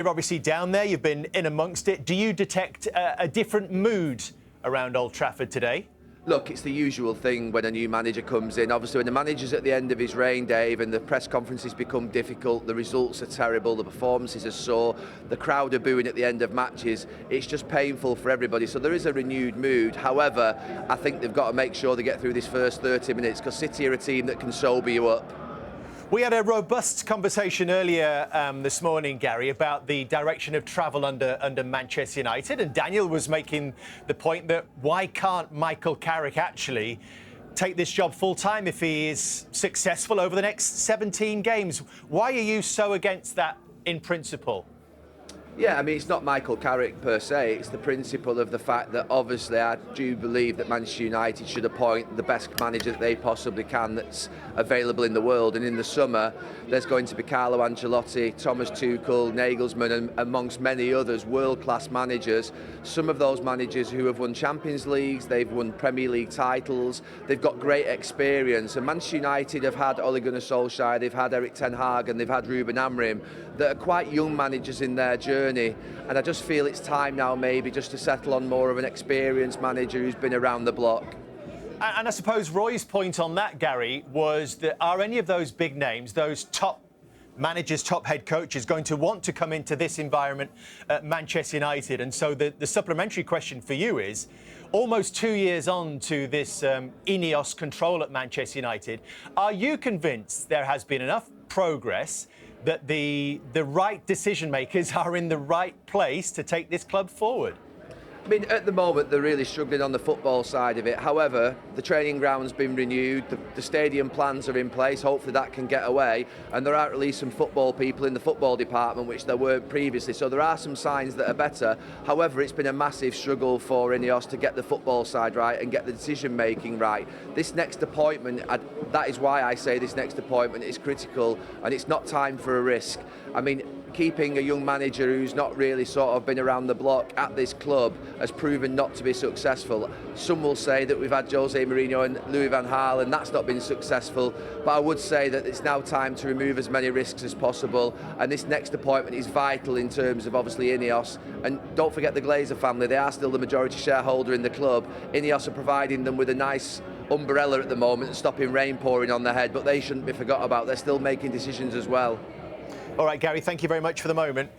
You're obviously down there, you've been in amongst it. Do you detect a different mood around Old Trafford today? Look, it's the usual thing when a new manager comes in. Obviously, when the manager's at the end of his reign, Dave, and the press conferences become difficult, the results are terrible, the performances are sore, the crowd are booing at the end of matches, it's just painful for everybody. So there is a renewed mood. However, I think they've got to make sure they get through this first 30 minutes because City are a team that can sober you up. We had a robust conversation earlier this morning, Gary, about the direction of travel under Manchester United, and Daniel was making the point that why can't Michael Carrick actually take this job full-time if he is successful over the next 17 games? Why are you so against that in principle? Yeah, I mean, it's not Michael Carrick per se, it's the principle of the fact that obviously I do believe that Manchester United should appoint the best manager that they possibly can that's available in the world. And in the summer, there's going to be Carlo Ancelotti, Thomas Tuchel, Nagelsmann, and amongst many others, world-class managers. Some of those managers who have won Champions Leagues, they've won Premier League titles, they've got great experience. And Manchester United have had Ole Gunnar Solskjaer, they've had Erik ten Hag, and they've had Ruben Amorim, that are quite young managers in their journey. And I just feel it's time now maybe just to settle on more of an experienced manager who's been around the block. And I suppose Roy's point on that, Gary, was that are any of those big names, those top managers, top head coaches, going to want to come into this environment at Manchester United? And so the supplementary question for you is, almost 2 years on to this INEOS control at Manchester United, are you convinced there has been enough progress that the right decision makers are in the right place to take this club forward? I mean, at the moment, they're really struggling on the football side of it. However, the training ground's been renewed, the stadium plans are in place, hopefully that can get away, and there are at least some football people in the football department, which there weren't previously, so there are some signs that are better. However, it's been a massive struggle for INEOS to get the football side right and get the decision-making right. This next appointment, that is why I say this next appointment is critical, and it's not time for a risk. I mean, keeping a young manager who's not really sort of been around the block at this club has proven not to be successful. Some will say that we've had Jose Mourinho and Louis van Gaal and that's not been successful, but I would say that it's now time to remove as many risks as possible, and this next appointment is vital in terms of obviously INEOS. And don't forget the Glazer family, they are still the majority shareholder in the club. INEOS are providing them with a nice umbrella at the moment and stopping rain pouring on their head, but they shouldn't be forgot about. They're still making decisions as well. All right, Gary, thank you very much for the moment.